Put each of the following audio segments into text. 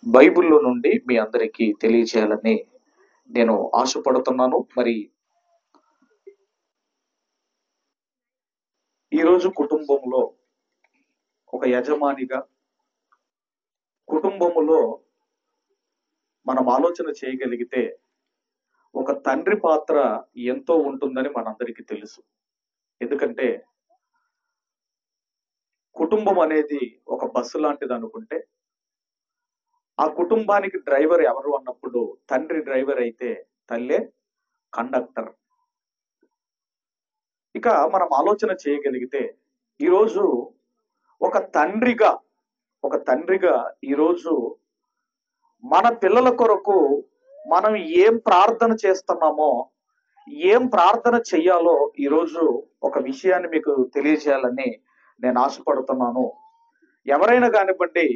బైబిల్లో నుండి మీ అందరికీ తెలియజేయాలని నేను ఆశపడుతున్నాను. మరి ఈరోజు కుటుంబంలో ఒక యజమానిగా కుటుంబములో మనం ఆలోచన చేయగలిగితే ఒక తండ్రి పాత్ర ఎంతో ఉంటుందని మనందరికీ తెలుసు. ఎందుకంటే కుటుంబం అనేది ఒక బస్సు లాంటిది అనుకుంటే ఆ కుటుంబానికి డ్రైవర్ ఎవరు అన్నప్పుడు తండ్రి డ్రైవర్ అయితే తల్లే కండక్టర్. ఇక మనం ఆలోచన చేయగలిగితే ఈరోజు ఒక తండ్రిగా ఈరోజు మన పిల్లల కొరకు మనం ఏం ప్రార్థన చేస్తున్నామో, ఏం ప్రార్థన చెయ్యాలో ఈరోజు ఒక విషయాన్ని మీకు తెలియజేయాలని నేను ఆశపడుతున్నాను. ఎవరైనా కానివ్వండి,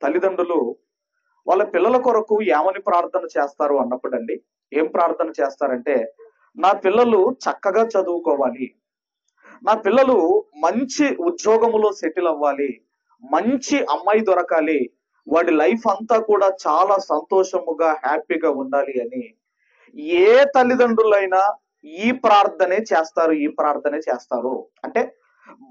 తల్లిదండ్రులు వాళ్ళ పిల్లల కొరకు ఏమని ప్రార్థన చేస్తారు అన్నప్పుడండి, ఏం ప్రార్థన చేస్తారంటే, నా పిల్లలు చక్కగా చదువుకోవాలి, నా పిల్లలు మంచి ఉద్యోగములో సెటిల్ అవ్వాలి, మంచి అమ్మాయి దొరకాలి, వాడి లైఫ్ అంతా కూడా చాలా సంతోషముగా హ్యాపీగా ఉండాలి అని ఏ తల్లిదండ్రులైనా ఈ ప్రార్థనే చేస్తారు. అంటే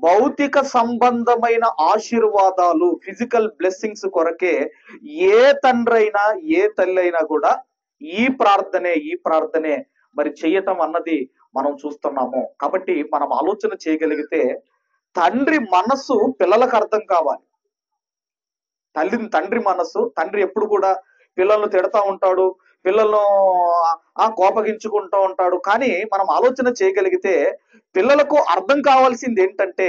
భౌతిక సంబంధమైన ఆశీర్వాదాలు, ఫిజికల్ బ్లెస్సింగ్స్ కొరకే ఏ తండ్రి అయినా ఏ తల్లి అయినా కూడా ఈ ప్రార్థనే మరి చేయటం అన్నది మనం చూస్తున్నాము. కాబట్టి మనం ఆలోచన చేయగలిగితే తండ్రి మనస్సు పిల్లలకు అర్థం కావాలి. తండ్రి ఎప్పుడు కూడా పిల్లలను తిడతా ఉంటాడు, పిల్లలను కోపగించుకుంటూ ఉంటాడు. కానీ మనం ఆలోచన చేయగలిగితే పిల్లలకు అర్థం కావాల్సింది ఏంటంటే,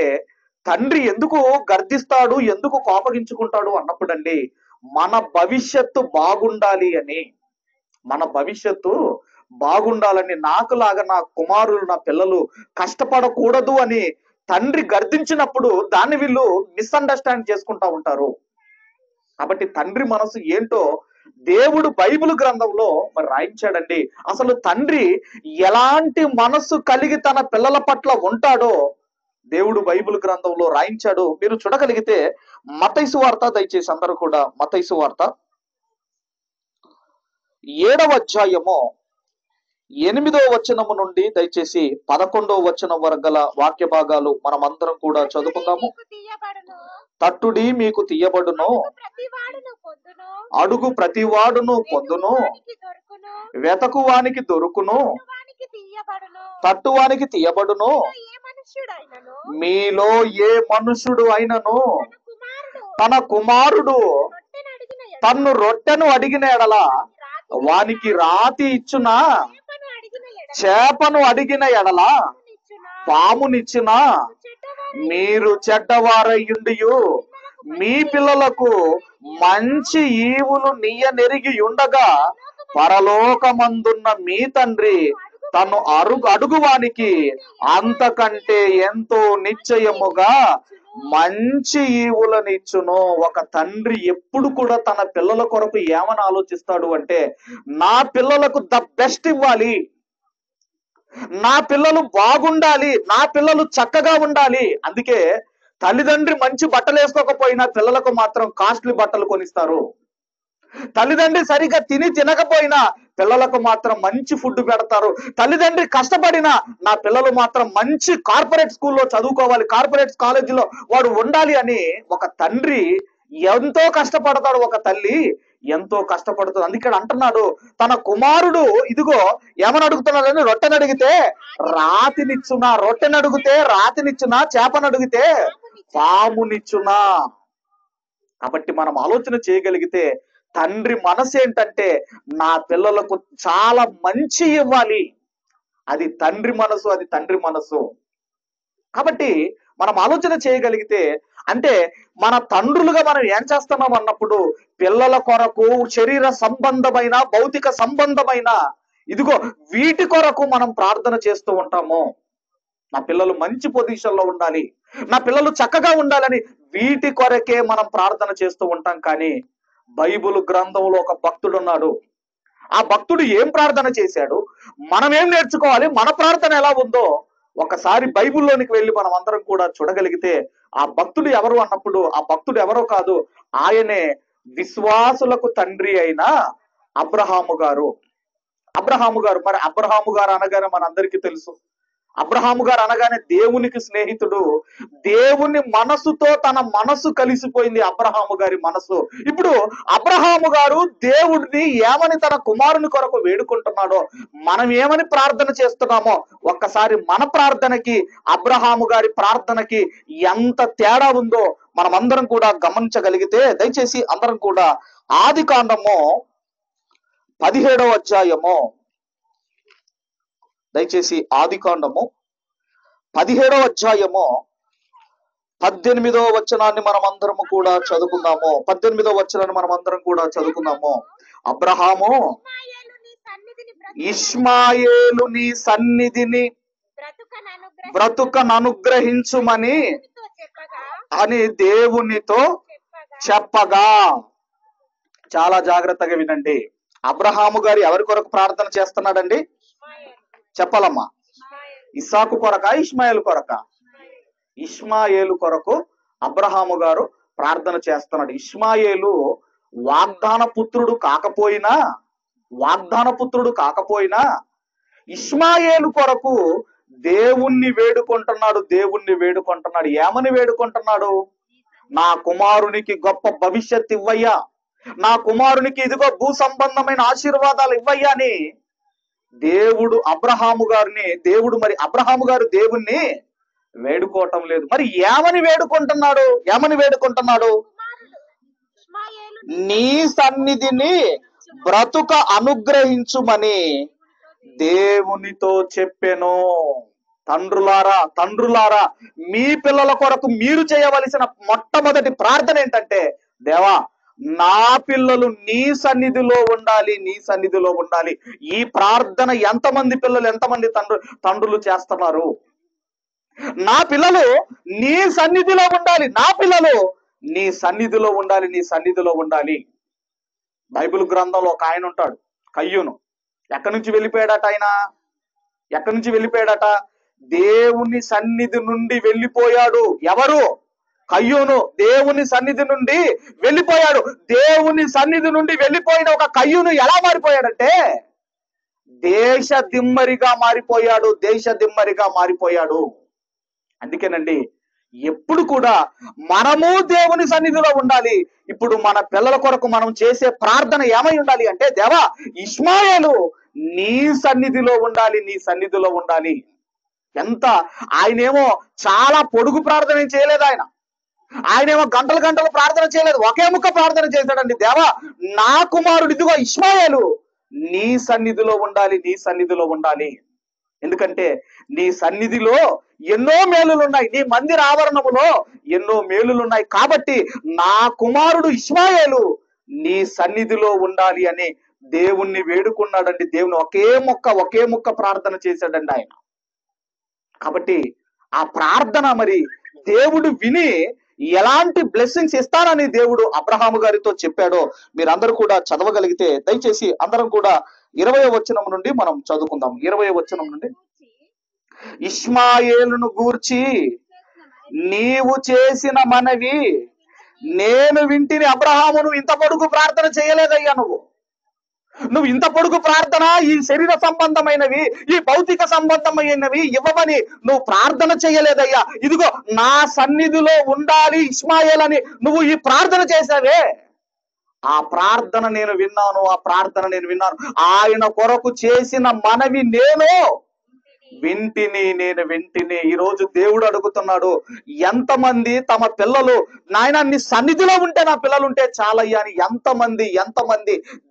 తండ్రి ఎందుకు గర్దిస్తాడు, ఎందుకు కోపగించుకుంటాడు అన్నప్పుడండి, మన భవిష్యత్తు బాగుండాలని, నాకులాగా నా కుమారులు, నా పిల్లలు కష్టపడకూడదు అని తండ్రి గర్దించినప్పుడు దాన్ని వీళ్ళు మిస్అండర్స్టాండ్ చేసుకుంటా ఉంటారు. కాబట్టి తండ్రి మనసు ఏంటో దేవుడు బైబిల్ గ్రంథంలో మరి రాయించాడండి. అసలు తండ్రి ఎలాంటి మనస్సు కలిగి తన పిల్లల పట్ల ఉంటాడో దేవుడు బైబిల్ గ్రంథంలో రాయించాడు. మీరు చూడగలిగితే మత్తయి సువార్త, దయచేసి అందరూ కూడా మత్తయి సువార్త 7వ అధ్యాయము 8వ వచనము నుండి దయచేసి 11వ వచనం వరకు గల వాక్య భాగాలు మనం అందరం కూడా చదువుకుందాము. తట్టుడి మీకు తీయబడును, అడుగు ప్రతివాడును పొందును, వెతకువానికి దొరుకును, తట్టువానికి తీయబడును. మీలో ఏ మనుషుడు అయినను తన కుమారుడు తన్ను రొట్టెను అడిగిన ఎడల వానికి రాతి ఇచ్చునా, చేపను అడిగిన ఎడల పామునిచ్చునా? మీరు చెడ్డవారయ్యుండియు మీ పిల్లలకు మంచి ఈవులు నెరిగి ఉండగా పరలోకమందున్న మీ తండ్రి తను అడుగువానికి అంతకంటే ఎంతో నిశ్చయముగా మంచి ఈవులనిచ్చును. ఒక తండ్రి ఎప్పుడు కూడా తన పిల్లల కొరకు ఏమని ఆలోచిస్తాడు అంటే, నా పిల్లలకు ద బెస్ట్ ఇవ్వాలి, నా పిల్లలు బాగుండాలి, నా పిల్లలు చక్కగా ఉండాలి. అందుకే తల్లిదండ్రి మంచి బట్టలు వేసుకోకపోయినా పిల్లలకు మాత్రం కాస్ట్లీ బట్టలు కొనిస్తారు. తల్లిదండ్రి సరిగా తినకపోయినా పిల్లలకు మాత్రం మంచి ఫుడ్ పెడతారు. తల్లిదండ్రి కష్టపడినా నా పిల్లలు మాత్రం మంచి కార్పొరేట్ స్కూల్లో చదువుకోవాలి, కార్పొరేట్ కాలేజీలో వాడు ఉండాలి అని ఒక తండ్రి ఎంతో కష్టపడతాడు, ఒక తల్లి ఎంతో కష్టపడుతుంది. అందుకే అంటున్నాడు, తన కుమారుడు ఇదిగో ఏమని అడుగుతున్నాడని, రొట్టెని అడిగితే రాతినిచ్చునా, రొట్టెని అడిగితే రాతినిచ్చునా, చేపను అడిగితే పామునిచ్చునా? కాబట్టి మనం ఆలోచన చేయగలిగితే తండ్రి మనసు ఏంటంటే, నా పిల్లలకు చాలా మంచి ఇవ్వాలి. అది తండ్రి మనసు. కాబట్టి మనం ఆలోచన చేయగలిగితే, అంటే మన తండ్రులుగా మనం ఏం చేస్తున్నాం అన్నప్పుడు పిల్లల కొరకు శరీర సంబంధమైన, భౌతిక సంబంధమైన ఇదిగో వీటి కొరకు మనం ప్రార్థన చేస్తూ ఉంటాము. నా పిల్లలు మంచి పొజిషన్ లో ఉండాలి, నా పిల్లలు చక్కగా ఉండాలని వీటి కొరకే మనం ప్రార్థన చేస్తూ ఉంటాం. కానీ బైబిల్ గ్రంథంలో ఒక భక్తుడు ఉన్నాడు. ఆ భక్తుడు ఏం ప్రార్థన చేశాడు, మనం ఏం నేర్చుకోవాలి, మన ప్రార్థన ఎలా ఉందో ఒకసారి బైబిల్లోనికి వెళ్ళి మనం అందరం కూడా చూడగలిగితే, ఆ భక్తుడు ఎవరు అన్నప్పుడు ఆ భక్తుడు ఎవరో కాదు, ఆయనే విశ్వాసులకు తండ్రి అయిన అబ్రహాము గారు. మరి అబ్రహాము గారు అనగానే మనందరికీ తెలుసు, అబ్రహాము గారు అనగానే దేవునికి స్నేహితుడు. దేవుని మనసుతో తన మనసు కలిసిపోయింది అబ్రహాము గారి మనసు. ఇప్పుడు అబ్రహాము గారు దేవుడిని ఏమని తన కుమారుని కొరకు వేడుకుంటున్నాడో, మనం ఏమని ప్రార్థన చేస్తున్నామో ఒక్కసారి మన ప్రార్థనకి అబ్రహాము గారి ప్రార్థనకి ఎంత తేడా ఉందో మనం అందరం కూడా గమనించగలిగితే, దయచేసి అందరం కూడా ఆదికాండము 17వ అధ్యాయము, దయచేసి ఆదికాండము 17వ అధ్యాయము 18వ వచనాన్ని మనం అందరము కూడా చదువుకుందాము. 18వ వచనాన్ని మనం అందరం కూడా చదువుకుందాము. అబ్రహాము, ఇష్మాయేలు నీ సన్నిధిని బ్రతుకననుగ్రహించుమని అని దేవునితో చెప్పగా. చాలా జాగ్రత్తగా వినండి. అబ్రహాము గారు ఎవరి కొరకు ప్రార్థన చేస్తున్నాడండి? చెప్పాలమ్మా. ఇస్సాకు కొరక, ఇష్మాయేలు కొరక? ఇష్మాయేలు కొరకు అబ్రహాము గారు ప్రార్థన చేస్తున్నాడు. ఇష్మాయేలు వాగ్దాన పుత్రుడు కాకపోయినా ఇష్మాయేలు కొరకు దేవుణ్ణి వేడుకుంటున్నాడు. ఏమని వేడుకుంటున్నాడు? నా కుమారునికి గొప్ప భవిష్యత్ ఇవ్వయ్యా, నా కుమారునికి ఇదిగో భూ సంబంధమైన ఆశీర్వాదాలు ఇవ్వయ్యా అని దేవుడు అబ్రహాము గారు దేవుణ్ణి వేడుకోవటం లేదు. మరి ఏమని వేడుకుంటున్నాడు? నీ సన్నిధిని బ్రతుక అనుగ్రహించుమని దేవునితో చెప్పెను. తండ్రులారా మీ పిల్లల కొరకు మీరు చేయవలసిన మొట్టమొదటి ప్రార్థన ఏంటంటే, దేవా నా పిల్లలు నీ సన్నిధిలో ఉండాలి. ఈ ప్రార్థన ఎంతమంది పిల్లలు, ఎంతమంది తండ్రులు చేస్తున్నారు? నా పిల్లలు నీ సన్నిధిలో ఉండాలి. బైబిల్ గ్రంథంలో ఒక ఆయన ఉంటాడు, కయ్యూను. ఎక్కడి నుంచి వెళ్ళిపోయాడట? దేవుని సన్నిధి నుండి వెళ్ళిపోయాడు. ఎవరు? కయ్యూను. దేవుని సన్నిధి నుండి వెళ్ళిపోయాడు. దేవుని సన్నిధి నుండి వెళ్ళిపోయిన ఒక కయ్యూను ఎలా మారిపోయాడంటే దేశ దిమ్మరిగా మారిపోయాడు. అందుకేనండి ఎప్పుడు కూడా మనము దేవుని సన్నిధిలో ఉండాలి. ఇప్పుడు మన పిల్లల కొరకు మనం చేసే ప్రార్థన ఏమై ఉండాలి అంటే, దేవా ఇష్మాయేలు నీ సన్నిధిలో ఉండాలి. ఆయనేమో చాలా పొడుగు ప్రార్థన చేయలేదు. ఆయనేమో గంటలు ప్రార్థన చేయలేదు, ఒకే ముక్క ప్రార్థన చేశాడండి. దేవా నా కుమారుడు ఇదిగో ఇష్మాయేలు నీ సన్నిధిలో ఉండాలి. ఎందుకంటే నీ సన్నిధిలో ఎన్నో మేలులున్నాయి, నీ మందిర ఆవరణములో ఎన్నో మేలులున్నాయి. కాబట్టి నా కుమారుడు ఇష్మాయేలు నీ సన్నిధిలో ఉండాలి అని దేవుణ్ణి వేడుకున్నాడండి. దేవుని ఒకే ముక్క ప్రార్థన చేశాడండి ఆయన. కాబట్టి ఆ ప్రార్థన మరి దేవుడు విని ఎలాంటి బ్లెస్సింగ్స్ ఇస్తానని దేవుడు అబ్రహాము గారితో చెప్పాడో మీరందరూ కూడా చదవగలిగితే దయచేసి అందరం కూడా 20వ వచనం నుండి మనం చదువుకుందాం. 20వ వచనం నుండి, ఇష్మాయేలును గూర్చి నీవు చేసిన మనవి నేను వింటిని. అబ్రహాము, నువ్వు ఇంత పొడుగు ప్రార్థన చేయలేదయ్యా. నువ్వు ఇంత పొడుగు ప్రార్థన ఈ శరీర సంబంధమైనవి, ఈ భౌతిక సంబంధమైనవి ఇవ్వమని నువ్వు ప్రార్థన చేయలేదయ్యా. ఇదిగో నా సన్నిధిలో ఉండాలి ఇష్మాయేల్ అని నువ్వు ఈ ప్రార్థన చేశావే, ఆ ప్రార్థన నేను విన్నాను. ఆయన కొరకు చేసిన మనవి నేను వింటిని. ఈ రోజు దేవుడు అడుగుతున్నాడు, ఎంతమంది తమ పిల్లలు నాయన నీ సన్నిధిలో ఉంటే నా పిల్లలు ఉంటే చాలయ్యా అని ఎంతమంది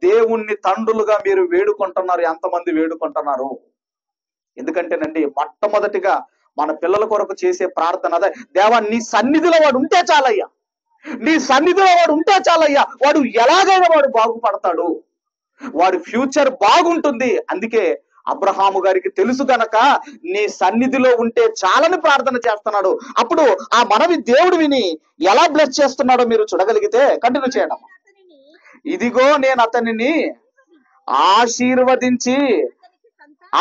దేవుణ్ణి తండ్రులుగా మీరు వేడుకుంటున్నారు? ఎందుకంటేనండి మొట్టమొదటిగా మన పిల్లల కొరకు చేసే ప్రార్థన అదే, దేవా నీ సన్నిధిలో వాడు ఉంటే చాలయ్యా, వాడు ఎలాగైనా వాడు బాగుపడతాడు, వాడి ఫ్యూచర్ బాగుంటుంది. అందుకే అబ్రహాము గారికి తెలుసు గనక నీ సన్నిధిలో ఉంటే చాలని ప్రార్థన చేస్తున్నాడు. అప్పుడు ఆ మనవి దేవుడు విని ఎలా బ్లెస్ చేస్తున్నాడో మీరు చూడగలిగితే కంటిన్యూ చేయడం. ఇదిగో నేను అతనిని ఆశీర్వదించి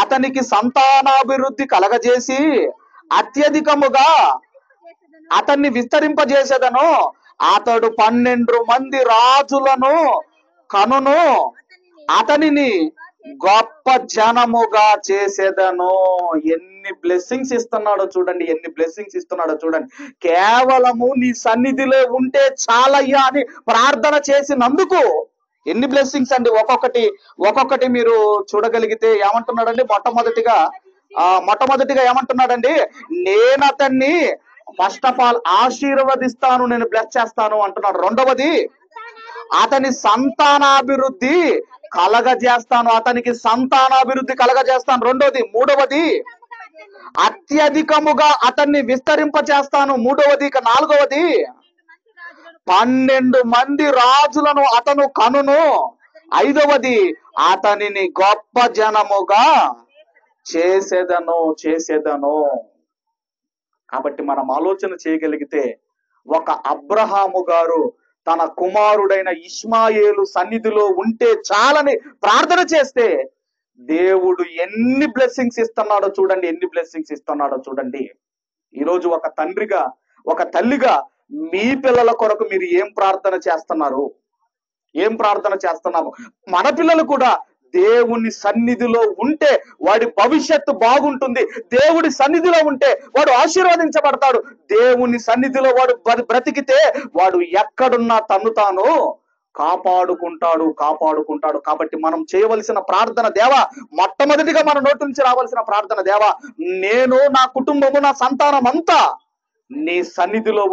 అతనికి సంతానాభివృద్ధి కలగజేసి అత్యధికముగా అతన్ని విస్తరింపజేసేదను, అతడు 12 మంది రాజులను కనును, అతనిని గొప్ప జనముగా చేసేదను. ఎన్ని బ్లెస్సింగ్స్ ఇస్తున్నాడో చూడండి, ఎన్ని బ్లెస్సింగ్స్ ఇస్తున్నాడో చూడండి. కేవలము నీ సన్నిధిలో ఉంటే చాలయ్యా అని ప్రార్థన చేసినందుకు ఎన్ని బ్లెస్సింగ్స్ అండి. ఒక్కొక్కటి మీరు చూడగలిగితే ఏమంటున్నాడండి? మొట్టమొదటిగా ఏమంటున్నాడండి? నేను అతన్ని ఫస్ట్ ఆఫ్ ఆల్ ఆశీర్వదిస్తాను, నేను బ్లెస్ చేస్తాను అంటున్నాడు. రెండవది, అతని సంతానాభివృద్ధి కలగజేస్తాను, అతనికి సంతానాభివృద్ధి కలగజేస్తాను. రెండవది. మూడవది, అత్యధికముగా అతన్ని విస్తరింపచేస్తాను. మూడవది. ఇక నాలుగవది, 12 మంది రాజులను అతను కనును. ఐదవది, అతనిని గొప్ప జనముగా చేసేదను. కాబట్టి మనం ఆలోచన చేయగలిగితే, ఒక అబ్రహాము గారు తన కుమారుడైన ఇష్మాయేలు సన్నిధిలో ఉంటే చాలని ప్రార్థన చేస్తే దేవుడు ఎన్ని బ్లెస్సింగ్స్ ఇస్తున్నాడో చూడండి, ఎన్ని బ్లెస్సింగ్స్ ఇస్తున్నాడో చూడండి. ఈరోజు ఒక తండ్రిగా, ఒక తల్లిగా మీ పిల్లల కొరకు మీరు ఏం ప్రార్థన చేస్తున్నారు? ఏం ప్రార్థన చేస్తున్నాము? మన పిల్లలు కూడా దేవుని సన్నిధిలో ఉంటే వాడి భవిష్యత్తు బాగుంటుంది. దేవుడి సన్నిధిలో ఉంటే వాడు ఆశీర్వదించబడతాడు. దేవుని సన్నిధిలో వాడు బ్రతికితే వాడు ఎక్కడున్నా తను తాను కాపాడుకుంటాడు. కాబట్టి మనం చేయవలసిన ప్రార్థన, దేవా, మొట్టమొదటిగా మన నోటి నుంచి రావాల్సిన ప్రార్థన, దేవా, నేను, నా కుటుంబము, నా సంతానం అంతా నీ సన్నిధిలో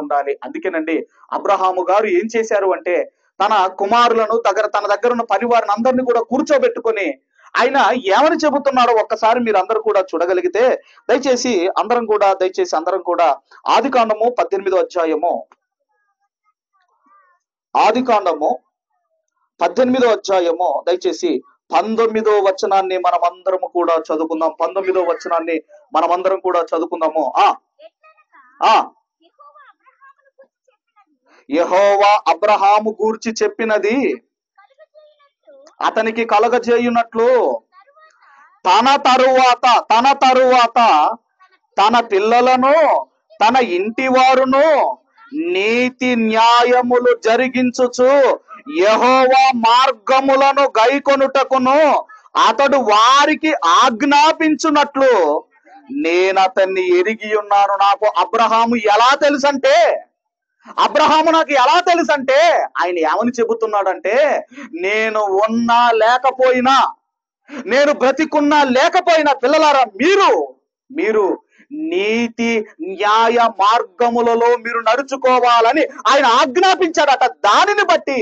ఉండాలి. అందుకేనండి అబ్రహాము గారు ఏం చేశారు అంటే, తన కుమారులను తన దగ్గర ఉన్న పనివారిని అందరినీ కూడా కూర్చోబెట్టుకొని ఆయన ఏమని చెబుతున్నాడో ఒక్కసారి మీరు అందరూ కూడా చూడగలిగితే, దయచేసి అందరం కూడా ఆదికాండము 18వ అధ్యాయము, ఆదికాండము 18వ అధ్యాయము దయచేసి 19వ వచనాన్ని మనం అందరము కూడా చదువుకుందాం. 19వ వచనాన్ని మనం అందరం కూడా చదువుకుందాము. యెహోవా అబ్రహాము గూర్చి చెప్పినది అతనికి కలగజేయునట్లు తన తరువాత తన పిల్లలను, తన ఇంటి వారును నీతి న్యాయములు జరిగించుచు యెహోవా మార్గములను గైకొనుటకును అతడు వారికి ఆజ్ఞాపించునట్లు నేను అతన్ని ఎరిగి ఉన్నాను. నాకు అబ్రహాము నాకు ఎలా తెలుసంటే ఆయన ఏమని చెబుతున్నాడంటే, నేను ఉన్నా లేకపోయినా, నేను బ్రతికున్నా లేకపోయినా, పిల్లలారా, మీరు నీతి న్యాయ మార్గములలో మీరు నడుచుకోవాలని ఆయన ఆజ్ఞాపించాడట. దానిని బట్టి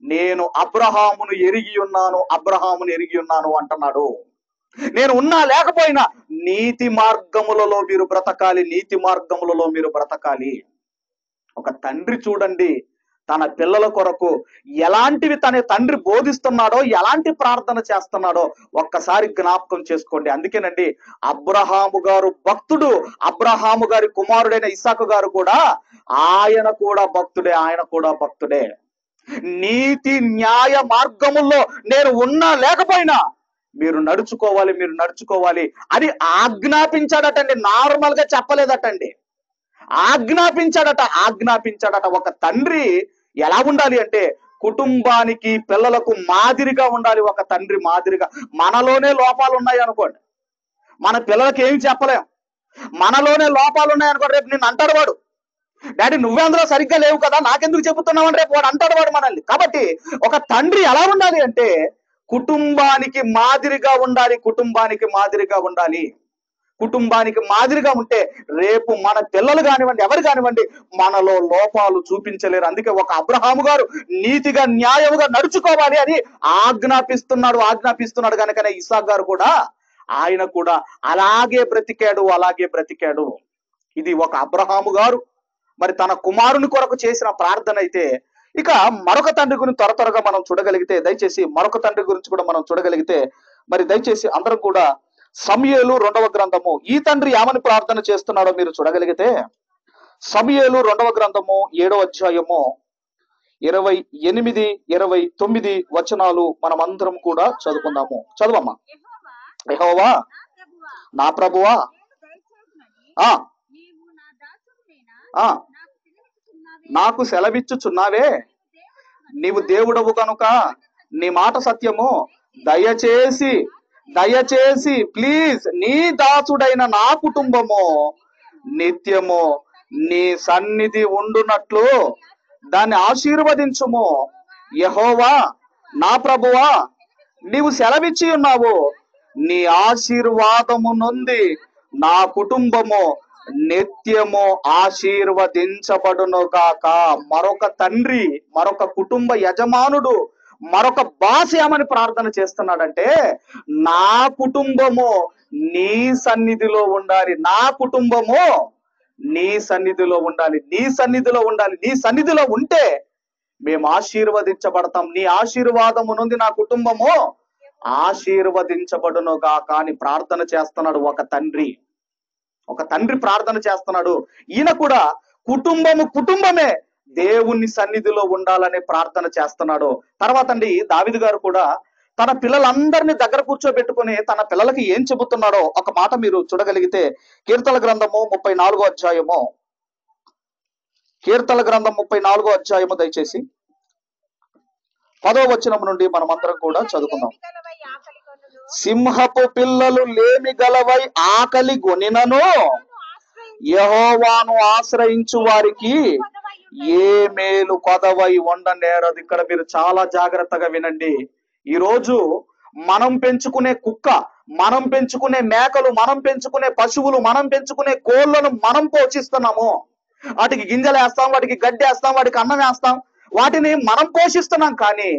నేను అబ్రహామును ఎరిగి ఉన్నాను అంటున్నాడు. నేను ఉన్నా లేకపోయినా నీతి మార్గములలో మీరు బ్రతకాలి. ఒక తండ్రి చూడండి, తన పిల్లల కొరకు ఎలాంటివి తన తండ్రి బోధిస్తున్నాడో, ఎలాంటి ప్రార్థన చేస్తున్నాడో ఒక్కసారి జ్ఞాపకం చేసుకోండి. అందుకేనండి అబ్రహాము గారు భక్తుడు, అబ్రహాము గారి కుమారుడైన ఇస్సాకు గారు కూడా ఆయన కూడా భక్తుడే. నీతి న్యాయ మార్గముల్లో నేను ఉన్నా లేకపోయినా మీరు నడుచుకోవాలి అని ఆజ్ఞాపించాడటండి. నార్మల్ గా చెప్పలేదటండి, ఆజ్ఞాపించాడట. ఒక తండ్రి ఎలా ఉండాలి అంటే, కుటుంబానికి, పిల్లలకు మాదిరిగా ఉండాలి. ఒక తండ్రి మాదిరిగా. మనలోనే లోపాలు ఉన్నాయి అనుకోండి, మన పిల్లలకి ఏమి చెప్పలేం. మనలోనే లోపాలు ఉన్నాయి అనుకోండి, రేపు నిన్ను అంటాడు వాడు, డాడీ నువ్వే అందులో సరిగ్గా లేవు కదా, నాకెందుకు చెబుతున్నావు అని రేపు వాడు అంటాడు వాడు మనల్ని. కాబట్టి ఒక తండ్రి ఎలా ఉండాలి అంటే, కుటుంబానికి మాదిరిగా ఉంటే రేపు మన పిల్లలు కానివ్వండి, ఎవరు కానివ్వండి, మనలో లోపాలు చూపించలేరు. అందుకే ఒక అబ్రహాము గారు నీతిగా న్యాయముగా నడుచుకోవాలి అని ఆజ్ఞాపిస్తున్నాడు కనుకనే ఇస్సాకు గారు కూడా ఆయన కూడా అలాగే బ్రతికాడు. ఇది ఒక అబ్రహాము గారు మరి తన కుమారుని కొరకు చేసిన ప్రార్థన అయితే, ఇక మరొక తండ్రి గురించి త్వరగా మనం చూడగలిగితే, దయచేసి మరొక తండ్రి గురించి కూడా మనం చూడగలిగితే, మరి దయచేసి అందరం కూడా సమూయేలు 2వ గ్రంథము, ఈ తండ్రి ఏమని ప్రార్థన చేస్తున్నాడో మీరు చూడగలిగితే, సమూయేలు 2వ గ్రంథము 7వ అధ్యాయము 28, 29 వచనాలు మనం అందరం కూడా చదువుకుందాము. చదువమ్మా. యెహోవా నా ప్రభువా, నాకు సెలవిచ్చుచున్నావే, నీవు దేవుడవు కనుక నీ మాట సత్యము. దయచేసి దయచేసి ప్లీజ్ నీ దాసుడైన నా కుటుంబము నిత్యము నీ సన్నిధి ఉండునట్లు దాన్ని ఆశీర్వదించుము. యెహోవా నా ప్రభువా, నీవు సెలవిచ్చి ఉన్నావు, నీ ఆశీర్వాదము నొంది నా కుటుంబము నిత్యము ఆశీర్వదించబడును గాక. మరొక తండ్రి, మరొక కుటుంబ యజమానుడు, మరొక బాస్ ఏమని ప్రార్థన చేస్తున్నాడంటే, నా కుటుంబము నీ సన్నిధిలో ఉండాలి, నా కుటుంబము నీ సన్నిధిలో ఉండాలి, నీ సన్నిధిలో ఉండాలి. నీ సన్నిధిలో ఉంటే మేము ఆశీర్వదించబడతాం. నీ ఆశీర్వాదము నుండి నా కుటుంబము ఆశీర్వదించబడును గాక అని ప్రార్థన చేస్తున్నాడు ఒక తండ్రి. ఒక తండ్రి ప్రార్థన చేస్తున్నాడు. ఈయన కూడా కుటుంబమే దేవుని సన్నిధిలో ఉండాలని ప్రార్థన చేస్తున్నాడు. తర్వాత అండి దావీదు గారు కూడా తన పిల్లలందరినీ దగ్గర కూర్చోబెట్టుకుని తన పిల్లలకి ఏం చెబుతున్నాడో ఒక మాట మీరు చూడగలిగితే, కీర్తన గ్రంథము 34వ అధ్యాయము, కీర్తన గ్రంథం 34వ అధ్యాయము దయచేసి 10వ వచనం నుండి మనం అందరం కూడా చదువుకుందాం. సింహపు పిల్లలు లేమి గలవై ఆకలి గొనినను యెహోవాను ఆశ్రయించు వారికి ఏ మేలు కొదవై ఉండనేరదు. ఇక్కడ మీరు చాలా జాగ్రత్తగా వినండి. ఈ రోజు మనం పెంచుకునే కుక్క, మనం పెంచుకునే మేకలు, మనం పెంచుకునే పశువులు, మనం పెంచుకునే కోళ్లను మనం పోషిస్తున్నాము. వాటికి గింజలు వేస్తాం, వాటికి గడ్డి వేస్తాం, వాటికి అన్నం వేస్తాం, వాటిని మనం పోషిస్తున్నాం. కానీ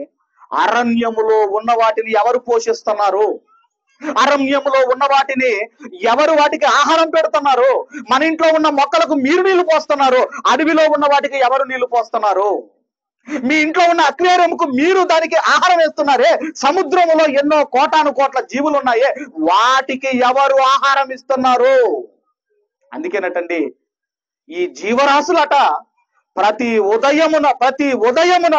అరణ్యములో ఉన్న వాటిని ఎవరు పోషిస్తున్నారు? అరణ్యములో ఉన్న వాటిని ఎవరు వాటికి ఆహారం పెడుతున్నారు? మన ఇంట్లో ఉన్న మొక్కలకు మీరు నీళ్లు పోస్తున్నారు, అడవిలో ఉన్న వాటికి ఎవరు నీళ్లు పోస్తున్నారు? మీ ఇంట్లో ఉన్న అక్వేరియంకు మీరు దానికి ఆహారం వేస్తున్నారే, సముద్రములో ఎన్నో కోటాను కోట్ల జీవులు ఉన్నాయే, వాటికి ఎవరు ఆహారం ఇస్తున్నారు? అందుకేనటండి ఈ జీవరాశులట ప్రతి ఉదయమున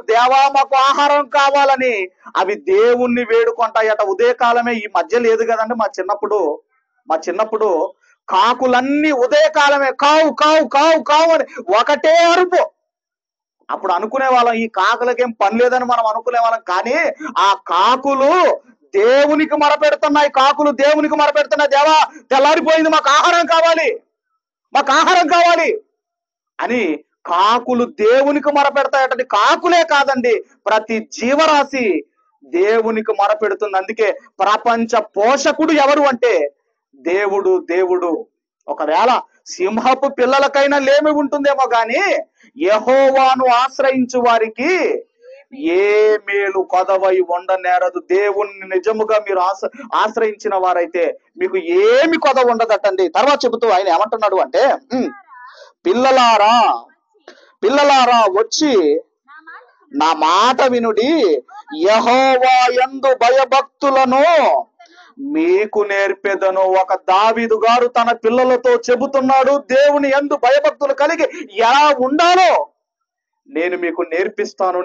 దేవా మాకు ఆహారం కావాలని అవి దేవుణ్ణి వేడుకుంటాయట. ఉదయకాలమే, ఈ మధ్య లేదు కదండి. మా చిన్నప్పుడు కాకులన్నీ ఉదయకాలమే కావు కావు కావు కావు అని ఒకటే అరుపు. అప్పుడు అనుకునే వాళ్ళం ఈ కాకులకేం పని లేదని మనం అనుకునే వాళ్ళం. కానీ ఆ కాకులు దేవునికి మొరపెడుతున్నాయి, కాకులు దేవునికి మొరపెడుతున్నాయి, దేవా తెల్లారిపోయింది, మాకు ఆహారం కావాలి, మాకు ఆహారం కావాలి అని కాకులు దేవునికి మొరపెడతాయటండి. కాకులే కాదండి, ప్రతి జీవరాశి దేవునికి మొరపెడుతుంది. అందుకే ప్రపంచ పోషకుడు ఎవరు అంటే దేవుడు. ఒకవేళ సింహపు పిల్లలకైనా లేమి ఉంటుందేమో గాని యెహోవాను ఆశ్రయించు వారికి ఏ మేలు కొదవై ఉండనేరదు. దేవుణ్ణి నిజముగా మీరు ఆశ్రయించిన వారైతే మీకు ఏమి కొదవ ఉండదటండి. తర్వాత చెబుతూ ఆయన ఏమంటున్నాడు అంటే, పిల్లలారా వచ్చి నా మాట వినుడి, యెహోవా యందు భయభక్తులను మీకు నేర్పెదను. ఒక దావీదు గారు తన పిల్లలతో చెబుతున్నాడు, దేవుని యందు భయభక్తులు కలిగి ఎలా ఉండాలో నేను మీకు నేర్పిస్తాను.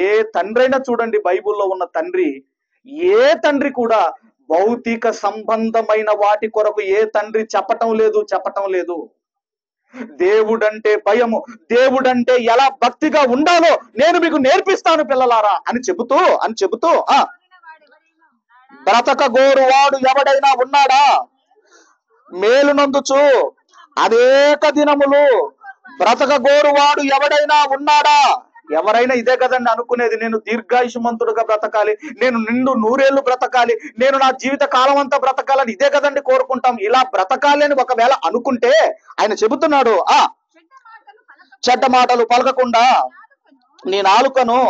ఏ తండ్రైనా చూడండి, బైబిల్లో ఉన్న తండ్రి, ఏ తండ్రి కూడా భౌతిక సంబంధమైన వాటి కొరకు ఏ తండ్రి చెప్పటం లేదు. దేవుడంటే భయము, దేవుడంటే ఎలా భక్తిగా ఉండాలో నేను మీకు నేర్పిస్తాను పిల్లలారా అని చెబుతూ బ్రతకగోరువాడు ఎవడైనా ఉన్నాడా? మేలునందుచు అనేక దినములు బ్రతకగోరువాడు ఎవడైనా ఉన్నాడా? ఎవరైనా ఇదే కదండి అనుకునేది, నేను దీర్ఘాయుష్మంతుడుగా బ్రతకాలి, నేను నిండు 100 ఏళ్ళు బ్రతకాలి, నేను నా జీవిత కాలం అంతా బ్రతకాలని ఇదే కదండి కోరుకుంటాం. ఇలా బ్రతకాలి అని ఒకవేళ అనుకుంటే ఆయన చెబుతున్నాడు, చెడ్డ మాటలు పలకకుండా నీ నాలుకను,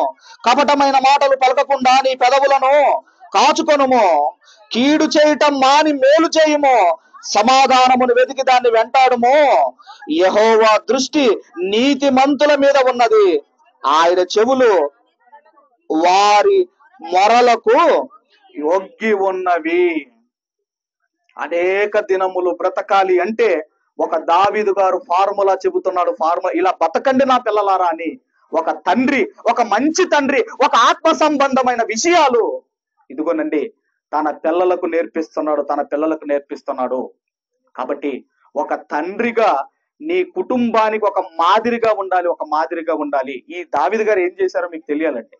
కపటమైన మాటలు పలకకుండా నీ పెదవులను కాచుకొనుము, కీడు చేయటం మాని మేలు చేయుము, సమాధానమును వెతికి దాన్ని వెంటాడుము. యెహోవా దృష్టి నీతిమంతుల మీద ఉన్నది, ఆయన చెవులు వారి మొరలకు యొగ్గి ఉన్నవి. అనేక దినములు బ్రతకాలి అంటే ఒక దావీదు గారు ఫార్ములా చెబుతున్నాడు. ఇలా బతకండి నా పిల్లలారా అని ఒక తండ్రి, ఒక మంచి తండ్రి, ఒక ఆత్మ సంబంధమైన విషయాలు ఇదిగోనండి తన పిల్లలకు నేర్పిస్తున్నాడు. కాబట్టి ఒక తండ్రిగా నీ కుటుంబానికి ఒక మాదిరిగా ఉండాలి, ఒక మాదిరిగా ఉండాలి. ఈ దావీదు గారు ఏం చేశారో మీకు తెలియాలండి.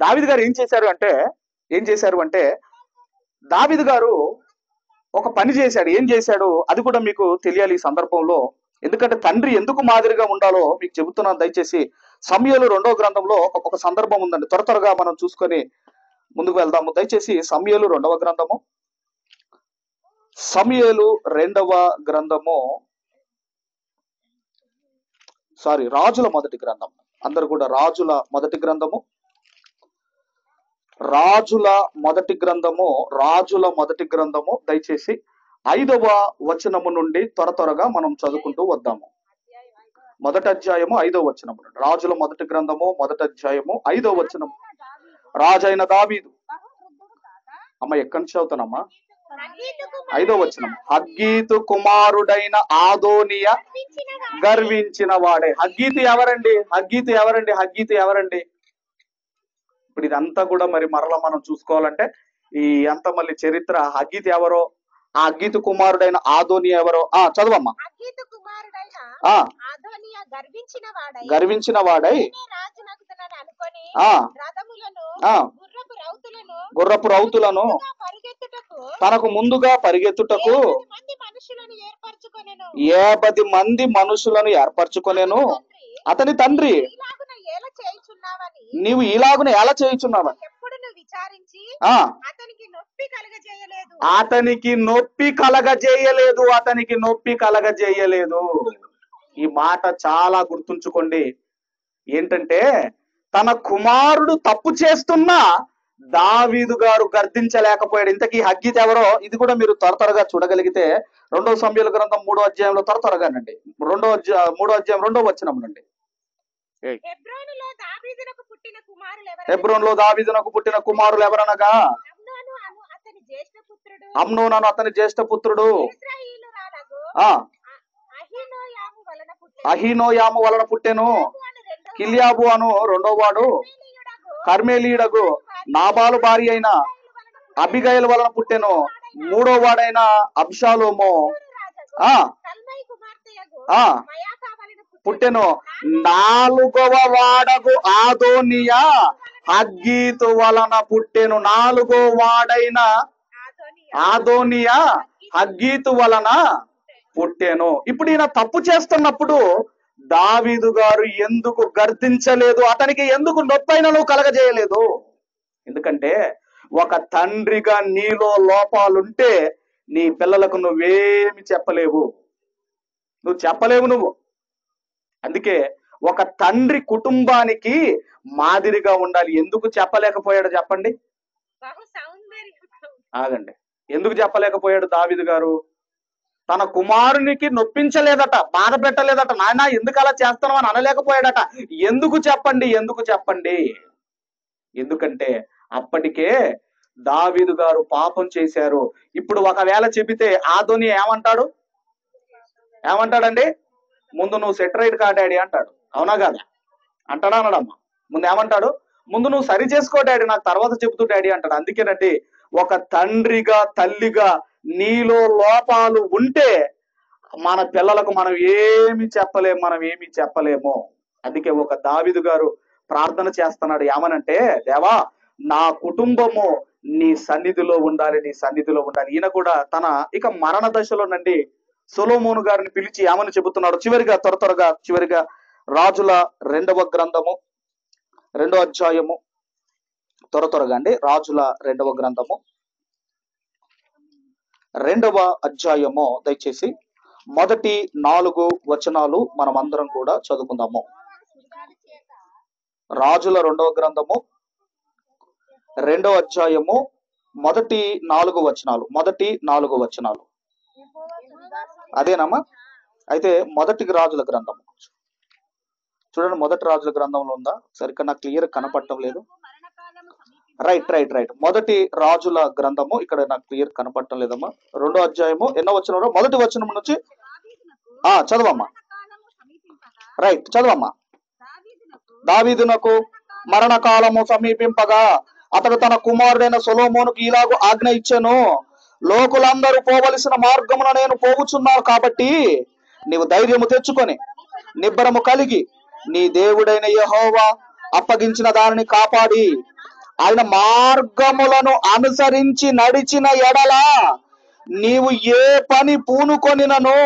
దావీదు గారు ఏం చేశారు అంటే దావీదు గారు ఒక పని చేశాడు. ఏం చేశాడు అది కూడా మీకు తెలియాలి ఈ సందర్భంలో. ఎందుకంటే తండ్రి ఎందుకు మాదిరిగా ఉండాలో మీకు చెబుతున్నాను. దయచేసి సమూయేలు 2వ గ్రంథంలో ఒక సందర్భం ఉందండి. త్వరగా మనం చూసుకొని ముందుకు వెళ్దాము. దయచేసి సమూయేలు 2వ గ్రంథము, సమూయేలు 2వ గ్రంథము, రాజుల మొదటి గ్రంథం. అందరు కూడా రాజుల మొదటి గ్రంథము, రాజుల మొదటి గ్రంథము దయచేసి 5వ వచనము నుండి త్వరగా మనం చదువుకుంటూ వద్దాము. మొదటి అధ్యాయము 5వ వచనము నుండి. రాజుల మొదటి గ్రంథము మొదటి అధ్యాయము 5వ వచనము. రాజైన దావీదు, అమ్మ ఎక్కడి నుంచి చదువుతానమ్మా? 5వ వచనం. హగ్గీతు కుమారుడైన ఆదోనియా గర్వించిన వాడే. హగ్గీతు ఎవరండి? ఇప్పుడు ఇదంతా కూడా మరి మరలా మనం చూసుకోవాలంటే ఈ అంత మళ్ళీ చరిత్ర. హగ్గీతు ఎవరో, ఆ హగ్గీతు కుమారుడైన ఆదోనియా ఎవరో చదవమ్మా. గర్వించిన వాడై గుర్రపు రౌతులను తనకు ముందుగా పరిగెత్తుటకు 70 మంది మనుషులను ఏర్పరచుకొనెను. అతని తండ్రి, నీవు ఇలాగున ఎలా చేయుచున్నావని అతనికి నొప్పి కలగజేయలేదు. ఈ మాట చాలా గుర్తుంచుకోండి. ఏంటంటే తన కుమారుడు తప్పు చేస్తున్నా దావీదు గారు గర్దించలేకపోయాడు. ఇంతకీ హగ్గీతు ఎవరో ఇది కూడా మీరు త్వరగా చూడగలిగితే 2వ సమూయేలు గ్రంథం 3వ అధ్యాయంలో త్వరగానండి 3వ అధ్యాయం 2వ వచనం నుండి. హెబ్రోనులో దావీదునకు పుట్టిన కుమారులు ఎవరనగా అమ్నోను అతని జ్యేష్ఠ పుత్రుడు, అహీనోయాము వలన పుట్టెను. కిల్యాబు అను 2వ వాడు కర్మేలీయుడగు నాబాలు భార్య అయిన అబిగయలు వలన పుట్టెను. 3వ వాడైన అబ్షాలోము పుట్టెను. 4వ వాడగు ఆదోనియా హగ్గీతు వలన పుట్టెను. 4వ వాడైన ఆదోనియా హగ్గీతు వలన పుట్టెను. ఇప్పుడు ఈయన తప్పు చేస్తున్నప్పుడు దావీదు గారు ఎందుకు గర్దించలేదు? అతనికి ఎందుకు నొప్పైనను కలగజేయలేదు? ఎందుకంటే ఒక తండ్రిగా నీలో లోపాలుంటే నీ పిల్లలకు నువ్వేమి చెప్పలేవు. నువ్వు అందుకే ఒక తండ్రి కుటుంబానికి మాదిరిగా ఉండాలి. ఎందుకు చెప్పలేకపోయాడు చెప్పండి? ఆగండి. ఎందుకు చెప్పలేకపోయాడు దావీదు గారు? తన కుమారునికి నొప్పించలేదట, బాధ పెట్టలేదట. నాయన ఎందుకు అలా చేస్తున్నావు అని అనలేకపోయాడట. ఎందుకు చెప్పండి? ఎందుకంటే అప్పటికే దావీదు గారు పాపం చేశారు. ఇప్పుడు ఒకవేళ చెబితే ఆదోని ఏమంటాడండి? ముందు నువ్వు సెటరైట్ కా డాడీ అంటాడు. అవునా కాదా? అంటాడా అనడమ్మా? ముందు ఏమంటాడు? ముందు నువ్వు సరి చేసుకో డాడీ, నాకు తర్వాత చెబుతూ డాడీ అంటాడు. అందుకేనండి ఒక తండ్రిగా తల్లిగా నీలో లోపాలు ఉంటే మన పిల్లలకు మనం ఏమి చెప్పలేము. అందుకే ఒక దావీదు గారు ప్రార్థన చేస్తున్నాడు. ఏమనంటే, దేవా నా కుటుంబము నీ సన్నిధిలో ఉండాలి. ఈయన కూడా తన ఇక మరణ దశలోనండి సొలొమోను గారిని పిలిచి ఏమని చెబుతున్నాడు? చివరిగా రాజుల 2వ గ్రంథము 2వ అధ్యాయము త్వరగా అండి. రాజుల 2వ గ్రంథము 2వ అధ్యాయము దయచేసి మొదటి 4 వచనాలు మనం అందరం కూడా చదువుకుందాము. రాజుల 2వ గ్రంథము 2వ అధ్యాయము మొదటి 4 వచనాలు. అదేనమ్మా? అయితే మొదటి రాజుల గ్రంథం చూడండి. మొదటి రాజుల గ్రంథంలో ఉందా? సరిగ్గా నాకు క్లియర్ కనపడటం లేదు. రైట్. మొదటి రాజుల గ్రంథము ఇక్కడ నాకు క్లియర్ కనపడటం లేదమ్మా. 2వ అధ్యాయము ఎన్నో వచనంలో? మొదటి వచనం నుంచి చదవమ్మా. రైట్, చదవమ్మా. దావీదునకు మరణకాలము సమీపింపగా అతడు తన కుమారుడైన సొలొమోనుకు ఇలాగు ఆజ్ఞ ఇచ్చెను. లోకులందరూ పోవలసిన మార్గమున నేను పోవుచున్నాను కాబట్టి నీవు ధైర్యము తెచ్చుకొని నిబ్బరము కలిగి నీ దేవుడైన యెహోవా అప్పగించిన దానిని కాపాడి ఆయన మార్గములను అనుసరించి నడిచిన ఎడల నీవు ఏ పని పూనుకొనినను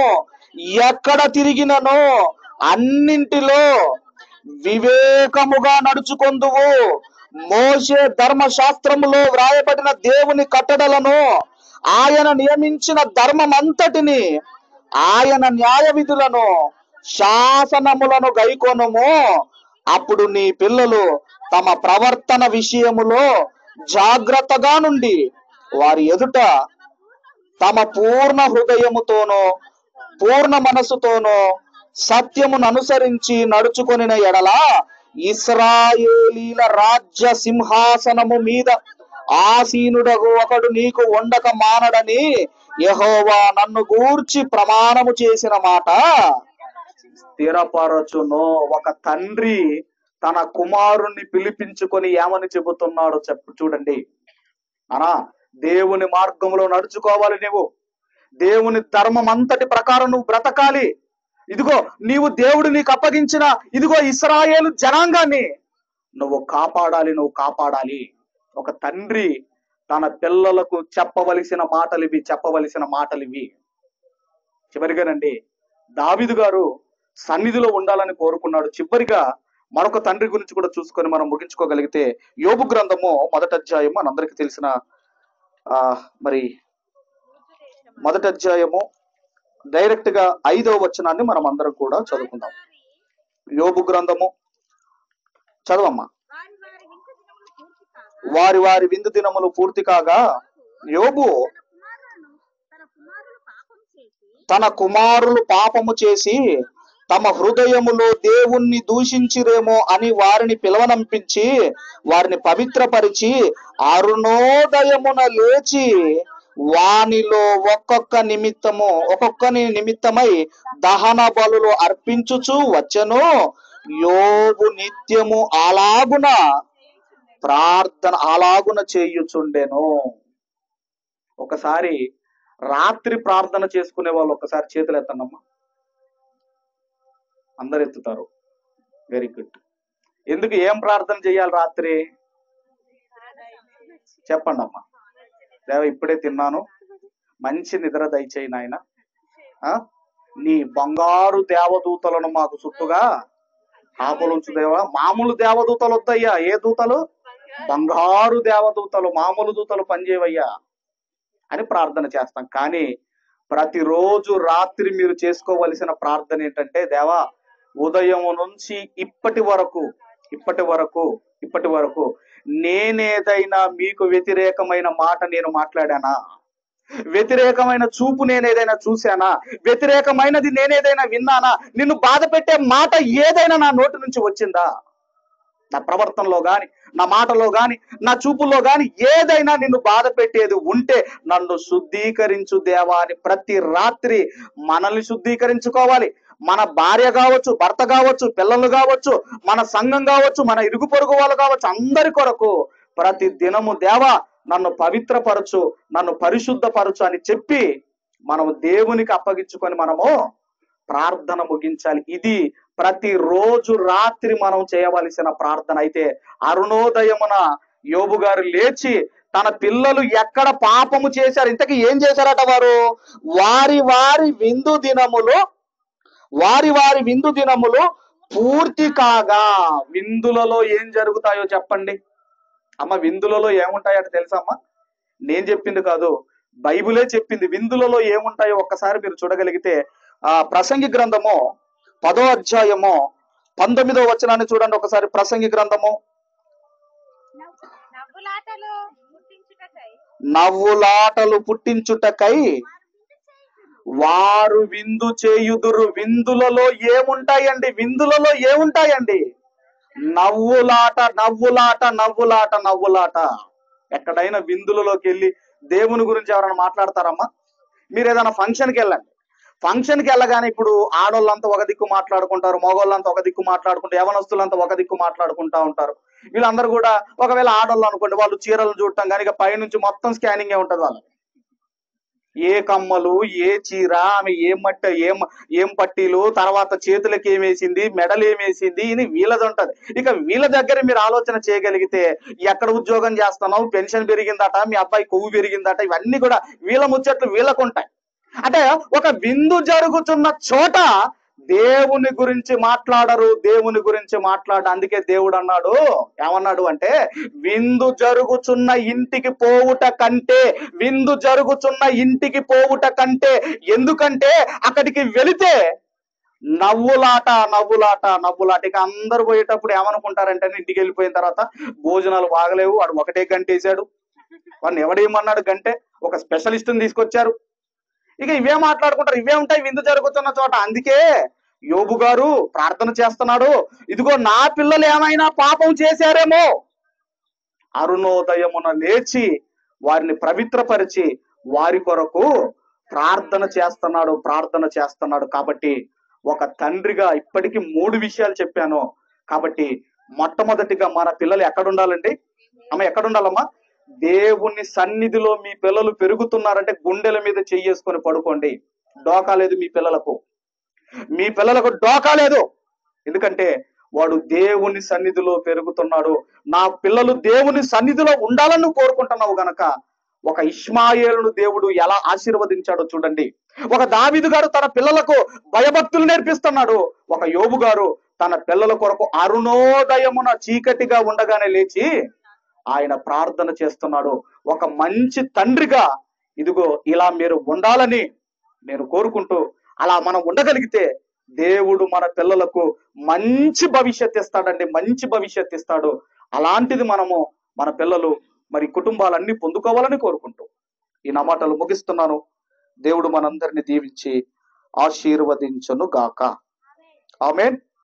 ఎక్కడ తిరిగినను అన్నింటిలో వివేకముగా నడుచుకొందువు. మోషే ధర్మశాస్త్రములో వ్రాయబడిన దేవుని కట్టడలను ఆయన నియమించిన ధర్మమంతటిని ఆయన న్యాయ విధులను శాసనములను గైకొనుము. అప్పుడు నీ పిల్లలు తమ ప్రవర్తన విషయములో జాగ్రత్తగా నుండి వారి ఎదుట తమ పూర్ణ హృదయముతోనో పూర్ణ మనసుతోనో సత్యమును అనుసరించి నడుచుకొనిన ఎడల ఇశ్రాయేలీల రాజ్య సింహాసనము మీద ఆసీనుడగు ఒకడు నీకు ఉండక మానడని యెహోవా నన్ను గూర్చి ప్రమాణము చేసిన మాట స్థిరపరచును. ఒక తండ్రి తన కుమారుణ్ణి పిలిపించుకొని ఏమని చెబుతున్నాడో చూడండి. అనా దేవుని మార్గంలో నడుచుకోవాలి. నువ్వు దేవుని ధర్మం అంతటి ప్రకారం నువ్వు బ్రతకాలి. ఇదిగో నీవు దేవుడు నీకు అప్పగించిన ఇదిగో ఇశ్రాయేలు జనాంగాన్ని నువ్వు కాపాడాలి. ఒక తండ్రి తన పిల్లలకు చెప్పవలసిన మాటలివి. చివరిగానండి, దావీదు గారు సన్నిధిలో ఉండాలని కోరుకున్నాడు. చివరిగా మరొక తండ్రి గురించి కూడా చూసుకొని మనం ముగించుకోగలిగితే యోబు గ్రంథము 1వ అధ్యాయము మనందరికీ తెలిసిన మొదటి అధ్యాయము డైరెక్ట్ గా 5వ వచనాన్ని మనం అందరం కూడా చదువుకుందాం. యోబు గ్రంథము చదవమ్మా. వారి విందు దినములు పూర్తి కాగా యోబు తన కుమారులు పాపము చేసి తమ హృదయములో దేవుణ్ణి దూషించిరేమో అని వారిని పిలవనంపించి వారిని పవిత్రపరిచి అరుణోదయమున లేచి వానిలో ఒక్కొక్కని నిమిత్తమై దహన బలులు అర్పించుచు వచ్చెను. యోబు నిత్యము అలాగున చేయుచుండెను. ఒకసారి రాత్రి ప్రార్థన చేసుకునే వాళ్ళు ఒకసారి చేతులు ఎత్తండమ్మా. అందరు ఎత్తుతారు. Very good. ఎందుకు ఏం ప్రార్థన చేయాలి రాత్రి చెప్పండి అమ్మా. దేవ ఇప్పుడే తిన్నాను, మంచి నిద్ర దయచేయి నాయన. నీ బంగారు దేవదూతలను మాకు చుట్టుగా కాపులుంచు దేవా. మామూలు దేవదూతలు వద్దయ్యా. ఏ దూతలు? బంగారు దేవదూతలు. మామూలు దూతలు పనిచేయవయ్యా అని ప్రార్థన చేస్తాం. కానీ ప్రతిరోజు రాత్రి మీరు చేసుకోవలసిన ప్రార్థన ఏంటంటే, దేవా ఉదయం నుంచి ఇప్పటి వరకు నేనేదైనా మీకు వ్యతిరేకమైన మాట నేను మాట్లాడానా? వ్యతిరేకమైన చూపు నేనేదైనా చూశానా? వ్యతిరేకమైనది నేనేదైనా విన్నానా? నిన్ను బాధ పెట్టే మాట ఏదైనా నా నోటి నుంచి వచ్చిందా? నా ప్రవర్తనలో గాని, నా మాటలో గాని, నా చూపుల్లో గాని ఏదైనా నిన్ను బాధ పెట్టేది ఉంటే నన్ను శుద్ధీకరించు దేవా అని ప్రతి రాత్రి మనల్ని శుద్ధీకరించుకోవాలి. మన భార్య కావచ్చు, భర్త కావచ్చు, పిల్లలు కావచ్చు, మన సంఘం కావచ్చు, మన ఇరుగు పొరుగు వాళ్ళు కావచ్చు, అందరి కొరకు ప్రతి దినము దేవా నన్ను పవిత్రపరచు, నన్ను పరిశుద్ధపరచు అని చెప్పి మనము దేవునికి అప్పగించుకొని మనము ప్రార్థన ముగించాలి. ఇది ప్రతిరోజు రాత్రి మనం చేయవలసిన ప్రార్థన. అయితే అరుణోదయమున యోబు గారు లేచి తన పిల్లలు ఎక్కడ పాపము చేశారు, ఇంతకీ ఏం చేశారట వారు? వారి విందు దినములు పూర్తి కాగా. విందులలో ఏం జరుగుతాయో చెప్పండి అమ్మ. విందులలో ఏముంటాయట తెలుసమ్మా? నేను చెప్పింది కాదు, బైబిలే చెప్పింది. విందులలో ఏముంటాయో ఒక్కసారి మీరు చూడగలిగితే ప్రసంగి గ్రంథము 10వ అధ్యాయము 19వ వచనాన్ని చూడండి ఒకసారి. ప్రసంగి గ్రంథము. నవ్వులాటలు పుట్టించుటకై వారు విందు చేయుదురు. విందులలో ఏముంటాయండి? నవ్వులాట. ఎక్కడైనా విందులలోకి వెళ్ళి దేవుని గురించి ఎవరైనా మాట్లాడతారమ్మా? మీరు ఏదైనా ఫంక్షన్కి వెళ్ళండి. ఫంక్షన్కి వెళ్ళగానే ఇప్పుడు ఆడోళ్ళంతా ఒక దిక్కు మాట్లాడుకుంటారు, మగోళ్ళంతా ఒక దిక్కు మాట్లాడుకుంటారు, యవనస్తులంతా ఒక దిక్కు మాట్లాడుకుంటా ఉంటారు. వీళ్ళందరూ కూడా ఒకవేళ ఆడోళ్ళు అనుకోండి, వాళ్ళు చీరలు చూడటం కానీ ఇక పైనుంచి మొత్తం స్కానింగే ఉంటుంది వాళ్ళకి. ఏ కమ్మలు, ఏ చీర, ఆమె ఏం పట్టీలు, తర్వాత చేతులకి ఏమేసింది, మెడలు ఏమేసింది, ఇది వీళ్ళది ఉంటది. ఇక వీళ్ళ దగ్గర మీరు ఆలోచన చేయగలిగితే ఎక్కడ ఉద్యోగం చేస్తున్నావు, పెన్షన్ పెరిగిందట, మీ అబ్బాయి కొవ్వు పెరిగిందట, ఇవన్నీ కూడా వీళ్ళ ముచ్చట్లు వీళ్ళకు ఉంటాయి. అంటే ఒక విందు జరుగుతున్న చోట దేవుని గురించి మాట్లాడరు, దేవుని గురించి అందుకే దేవుడు అన్నాడు, ఏమన్నాడు అంటే, విందు జరుగుతున్న ఇంటికి పోవుట కంటే, విందు జరుగుతున్న ఇంటికి పోవుట కంటే, ఎందుకంటే అక్కడికి వెళితే నవ్వులాట. ఇక అందరు పోయేటప్పుడు ఏమనుకుంటారంటే, ఇంటికి వెళ్ళిపోయిన తర్వాత భోజనాలు బాగలేవు, వాడు ఒకటే గంటేశాడు, వాడిని ఎవడేమన్నాడు గంటే, ఒక స్పెషలిస్ట్ని తీసుకొచ్చారు. ఇక ఇవే మాట్లాడుకుంటారు, ఇవే ఉంటాయి విందు జరుగుతున్న చోట. అందుకే యోబు గారు ప్రార్థన చేస్తున్నాడు, ఇదిగో నా పిల్లలు ఏమైనా పాపం చేశారేమో, అరుణోదయమున లేచి వారిని పవిత్రపరిచి వారి కొరకు ప్రార్థన చేస్తున్నాడు. కాబట్టి ఒక తండ్రిగా ఇప్పటికీ 3 విషయాలు చెప్పాను. కాబట్టి మొట్టమొదటిగా మన పిల్లలు ఎక్కడుండాలండి? అమ్మ ఎక్కడుండాలమ్మా? దేవుని సన్నిధిలో మీ పిల్లలు పెరుగుతున్నారంటే గుండెల మీద చెయ్యేసుకొని పడుకోండి. డోకా లేదు మీ పిల్లలకు డోకా లేదు. ఎందుకంటే వాడు దేవుని సన్నిధిలో పెరుగుతున్నాడు. నా పిల్లలు దేవుని సన్నిధిలో ఉండాలని కోరుకుంటున్నావు గనక ఒక ఇష్మాయేలును దేవుడు ఎలా ఆశీర్వదించాడో చూడండి. ఒక దావీదు గారు తన పిల్లలకు భయభక్తులు నేర్పిస్తున్నాడు. ఒక యోబు గారు తన పిల్లల కొరకు అరుణోదయమున చీకటిగా ఉండగానే లేచి ఆయన ప్రార్థన చేస్తున్నాడు. ఒక మంచి తండ్రిగా ఇదిగో ఇలా మీరు ఉండాలని నేను కోరుకుంటూ, అలా మనం ఉండగలిగితే దేవుడు మన పిల్లలకు మంచి భవిష్యత్ ఇస్తాడండి, మంచి భవిష్యత్ ఇస్తాడు. అలాంటిది మన పిల్లలు మరి కుటుంబాలన్నీ పొందుకోవాలని కోరుకుంటూ ఈ నా మాటలు ముగిస్తున్నాను. దేవుడు మనందరిని దీవించి ఆశీర్వదించును గాక. ఆమేన్.